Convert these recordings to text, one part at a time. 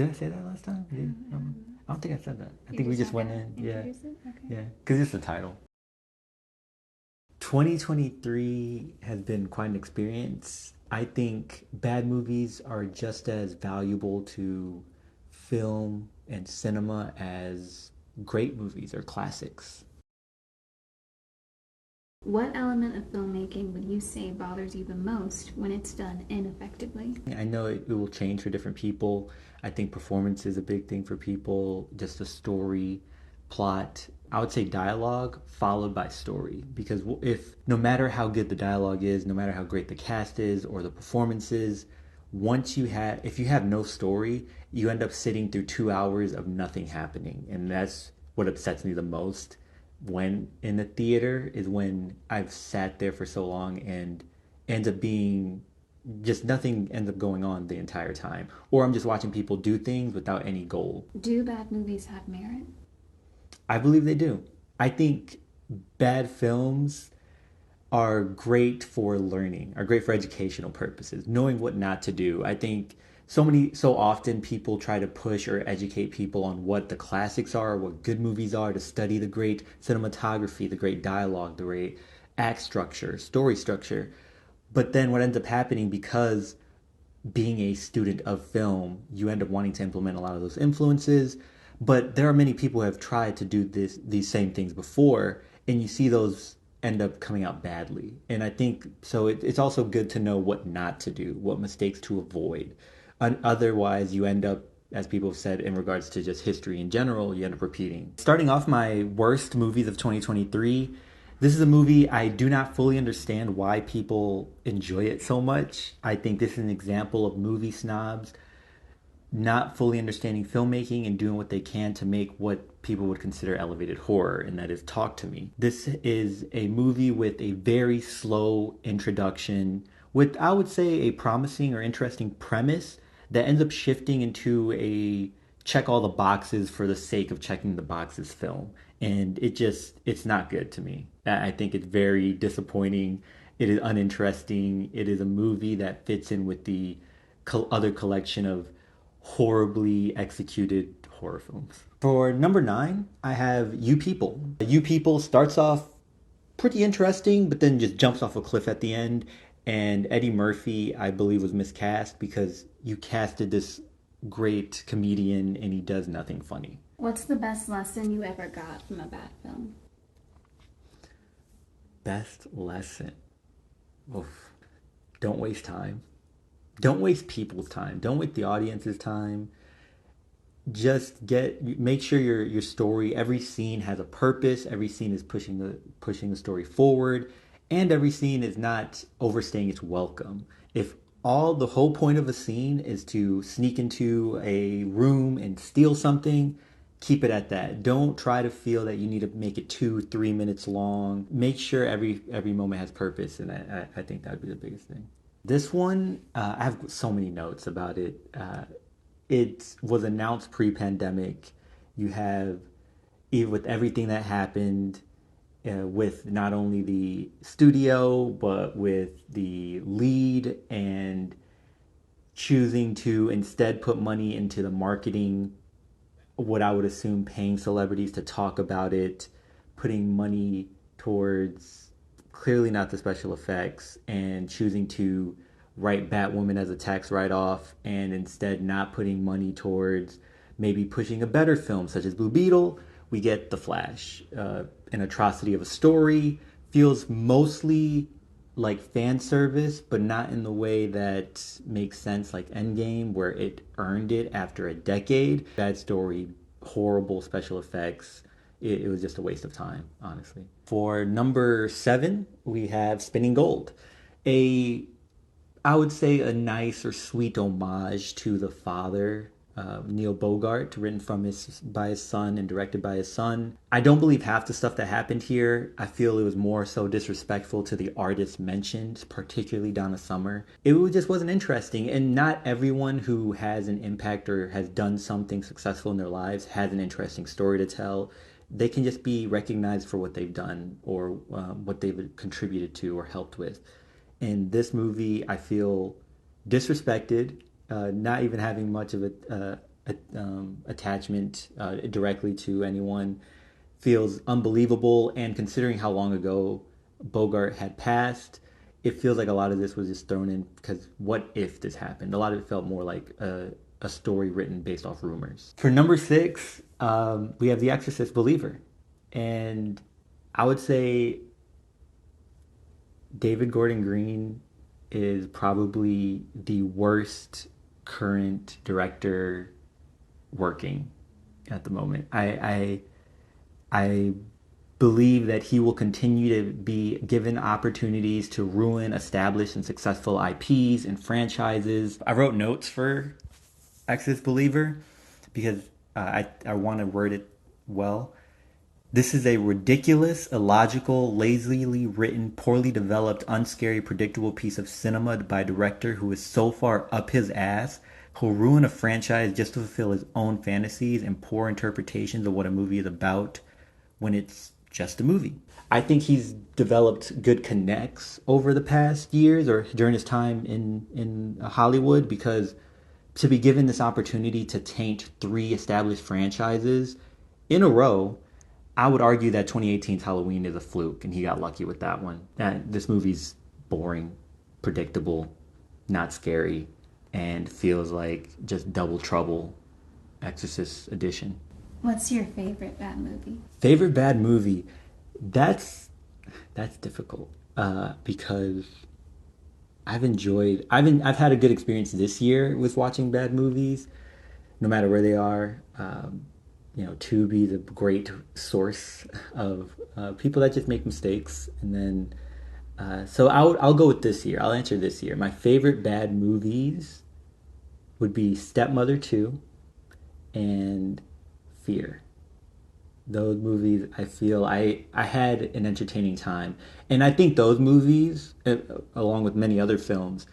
I say that last time? I don't think I said that. I You think we just just went in. Yeah. introduce it? Okay. Yeah. Because it's the title. 2023 has been quite an experience. I think bad movies are just as valuable to film and cinema as great movies or classics. What element of filmmaking would you say bothers you the most when it's done ineffectively? I know it will change for different people. I think performance is a big thing for people, just the story, plot. I would say dialogue followed by story because if no matter how good the dialogue is, no matter how great the cast is or the performance is, once you have if you have no story, you end up sitting through 2 hours of nothing happening, and that's what upsets me the most when in the theater is when I've sat there for so long and ends up being just nothing ends up going on the entire time. Or I'm just watching people do things without any goal. Do bad movies have merit? I believe they do. I think bad films are great for learning, are great for educational purposes, knowing what not to do. I think so often people try to push or educate people on what the classics are, what good movies are, to study the great cinematography, the great dialogue, the great act structure, story structure. But then what ends up happening because being a student of film, you end up wanting to implement a lot of those influences. But there are many people who have tried to do these same things before, and you see those end up coming out badly. And I think so. It's also good to know what not to do, what mistakes to avoid. Otherwise, you end up, as people have said, in regards to just history in general, you end up repeating. Starting off my worst movies of 2023, this is a movie I do not fully understand why people enjoy it so much. I think this is an example of movie snobs not fully understanding filmmaking and doing what they can to make what people would consider elevated horror, and that is Talk to Me. This is a movie with a very slow introduction, with, I would say, a promising or interesting premise that ends up shifting into a check all the boxes for the sake of checking the boxes film. And it's not good to me. I think it's very disappointing. It is uninteresting. It is a movie that fits in with the other collection of horribly executed horror films. For number nine, I have You People. You People starts off pretty interesting, but then just jumps off a cliff at the end. And Eddie Murphy, I believe, was miscast because you casted this great comedian and he does nothing funny. What's the best lesson you ever got from a bad film? Best lesson. Oof. Don't waste time. Don't waste people's time. Don't waste the audience's time. Just make sure your story, every scene has a purpose, every scene is pushing the story forward, and every scene is not overstaying its welcome. If all the whole point of a scene is to sneak into a room and steal something, keep it at that. Don't try to feel that you need to make it 2 3 minutes long. Make sure every moment has purpose, and I think that would be the biggest thing. This one, I have so many notes about it. It was announced pre-pandemic. You have, even with everything that happened, with not only the studio but with the lead, and choosing to instead put money into the marketing, what I would assume paying celebrities to talk about it, putting money towards clearly not the special effects, and choosing to write Batwoman as a tax write off, and instead not putting money towards maybe pushing a better film such as Blue Beetle. We get The Flash, an atrocity of a story, feels mostly like fan service, but not in the way that makes sense, like Endgame, where it earned it after a decade. Bad story, horrible special effects. It was just a waste of time, honestly. For number seven, we have Spinning Gold, a I would say a nice or sweet homage to the father, Neil Bogart, written by his son and directed by his son. I don't believe half the stuff that happened here. I feel it was more so disrespectful to the artists mentioned, particularly Donna Summer. Just wasn't interesting, and not everyone who has an impact or has done something successful in their lives has an interesting story to tell. They can just be recognized for what they've done or what they've contributed to or helped with. In this movie, I feel disrespected, not even having much of attachment directly to anyone feels unbelievable. And considering how long ago Bogart had passed, it feels like a lot of this was just thrown in because what if this happened? A lot of it felt more like a story written based off rumors. For number six, we have The Exorcist Believer. And I would say David Gordon Green is probably the worst current director working at the moment. I believe that he will continue to be given opportunities to ruin established and successful IPs and franchises. I wrote notes for Exorcist Believer because I want to word it well. This is a ridiculous, illogical, lazily written, poorly developed, unscary, predictable piece of cinema by a director who is so far up his ass, who'll ruin a franchise just to fulfill his own fantasies and poor interpretations of what a movie is about when it's just a movie. I think he's developed good connects over the past years or during his time in Hollywood because to be given this opportunity to taint three established franchises in a row, I would argue that 2018's Halloween is a fluke, and he got lucky with that one. This movie's boring, predictable, not scary, and feels like just double trouble Exorcist edition. What's your favorite bad movie? Favorite bad movie? That's difficult because I've had a good experience this year with watching bad movies, no matter where they are. Tubi is a great source of people that just make mistakes, and then so I'll go with this year. I'll answer this year. My favorite bad movies would be Stepmother 2 and Fear. Those movies, I feel I had an entertaining time, and I think those movies, along with many other films,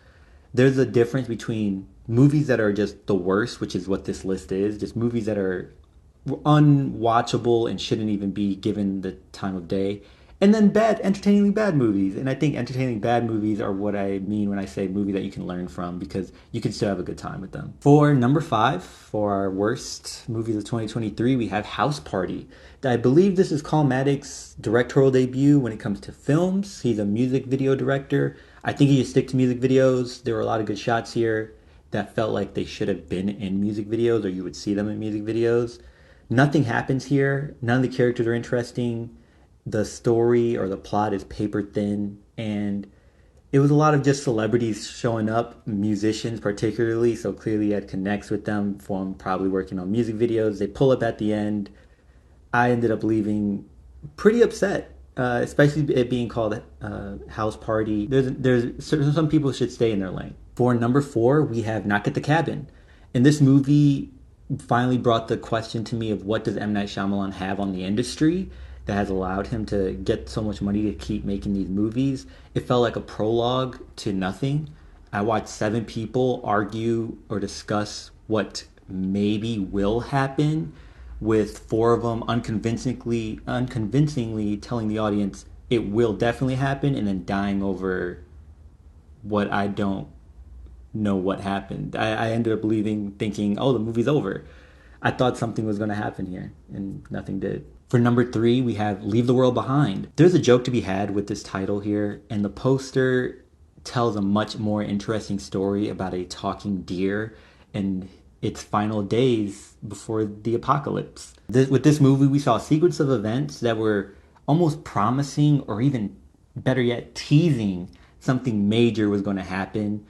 there's a difference between movies that are just the worst, which is what this list is, just movies that are unwatchable and shouldn't even be given the time of day, and then entertainingly bad movies. And I think entertaining bad movies are what I mean when I say movie that you can learn from because you can still have a good time with them. For number five, for our worst movies of 2023, we have House Party. I believe this is Calmatic's directorial debut when it comes to films. He's a music video director. I think he just stick to music videos. There were a lot of good shots here that felt like they should have been in music videos or you would see them in music videos. Nothing happens here. None of the characters are interesting. The story or the plot is paper thin. And it was a lot of just celebrities showing up, musicians particularly. So clearly it connects with them from probably working on music videos. They pull up at the end. I ended up leaving pretty upset, especially it being called House Party. There's some people should stay in their lane. For number four, we have Knock at the Cabin. And this movie finally brought the question to me of what does M. Night Shyamalan have on the industry that has allowed him to get so much money to keep making these movies. It felt like a prologue to nothing. I watched 7 people argue or discuss what maybe will happen, with 4 of them unconvincingly telling the audience it will definitely happen and then dying over what I don't know what happened. I ended up thinking, oh, the movie's over. I thought something was going to happen here, and nothing did. For number 3, we have Leave the World Behind. There's a joke to be had with this title here, and the poster tells a much more interesting story about a talking deer and its final days before the apocalypse. With this movie, we saw a sequence of events that were almost promising, or even better yet, teasing something major was going to happen.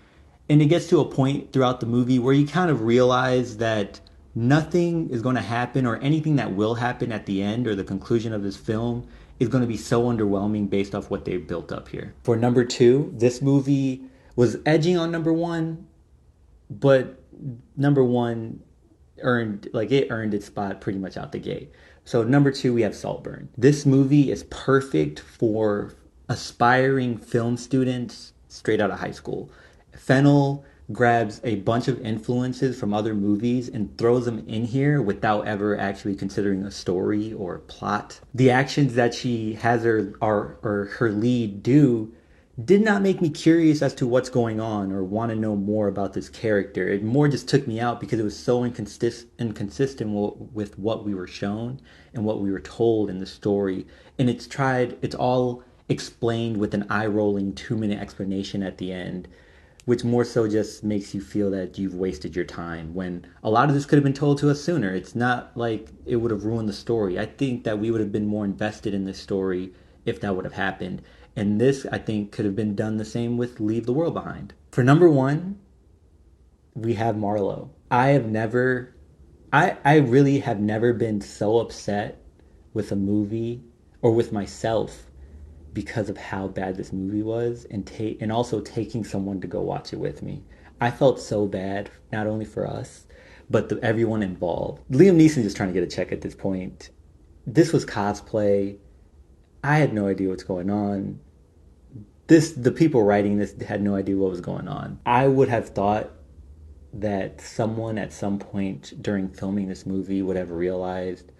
And it gets to a point throughout the movie where you kind of realize that nothing is going to happen, or anything that will happen at the end or the conclusion of this film is going to be so underwhelming based off what they've built up here. For number 2, this movie was edging on number 1, but number 1 earned its spot pretty much out the gate. So number 2, we have Saltburn. This movie is perfect for aspiring film students straight out of high school. Fennel grabs a bunch of influences from other movies and throws them in here without ever actually considering a story or plot. The actions that she has her lead do did not make me curious as to what's going on or want to know more about this character. It more just took me out because it was so inconsistent with what we were shown and what we were told in the story. And it's all explained with an eye rolling 2 minute explanation at the end, which more so just makes you feel that you've wasted your time when a lot of this could have been told to us sooner. It's not like it would have ruined the story. I think that we would have been more invested in this story if that would have happened. And this, I think, could have been done the same with Leave the World Behind. For number one, we have Marlo. I really have never been so upset with a movie or with myself because of how bad this movie was and also taking someone to go watch it with me. I felt so bad, not only for us, but everyone involved. Liam Neeson just trying to get a check at this point. This was cosplay. I had no idea what's going on. The people writing this had no idea what was going on. I would have thought that someone at some point during filming this movie would have realized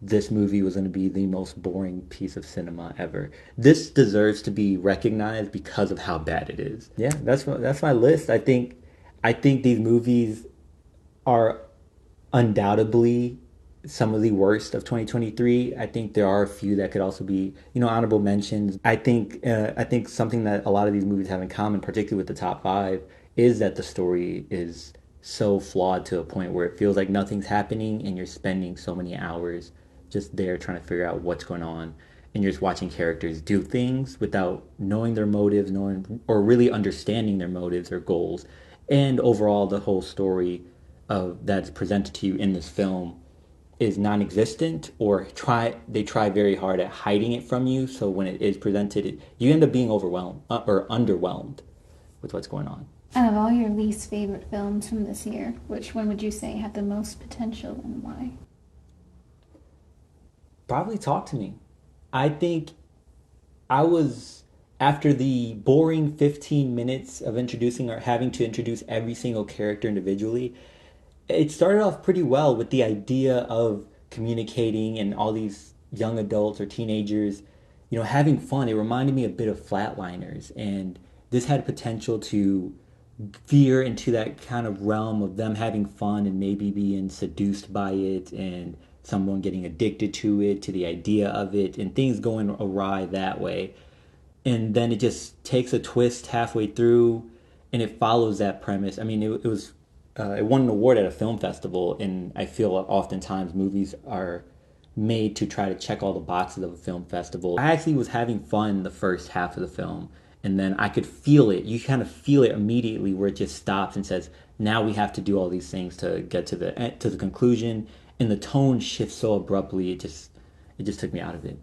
this movie was going to be the most boring piece of cinema ever. This deserves to be recognized because of how bad it is. Yeah, that's my list. I think these movies are undoubtedly some of the worst of 2023. I think there are a few that could also be, honorable mentions. I think something that a lot of these movies have in common, particularly with the top five, is that the story is so flawed to a point where it feels like nothing's happening and you're spending so many hours just there trying to figure out what's going on, and you're just watching characters do things without knowing their motives, knowing or really understanding their motives or goals, and overall the whole story of that's presented to you in this film is non-existent, or they try very hard at hiding it from you. So when it is presented, you end up being overwhelmed or underwhelmed with what's going on. Out of all your least favorite films from this year, which one would you say had the most potential and why? Probably Talk to Me. I think I was after the boring 15 minutes of introducing or having to introduce every single character individually. It started off pretty well with the idea of communicating and all these young adults or teenagers, having fun. It reminded me a bit of Flatliners, and this had potential to veer into that kind of realm of them having fun and maybe being seduced by it and someone getting addicted to it, to the idea of it, and things going awry that way. And then it just takes a twist halfway through, and it follows that premise. I mean, it won an award at a film festival, and I feel oftentimes movies are made to try to check all the boxes of a film festival. I actually was having fun the first half of the film, and then I could feel it. You kind of feel it immediately where it just stops and says, "Now we have to do all these things to get to the conclusion," and the tone shifts so abruptly. It just took me out of it.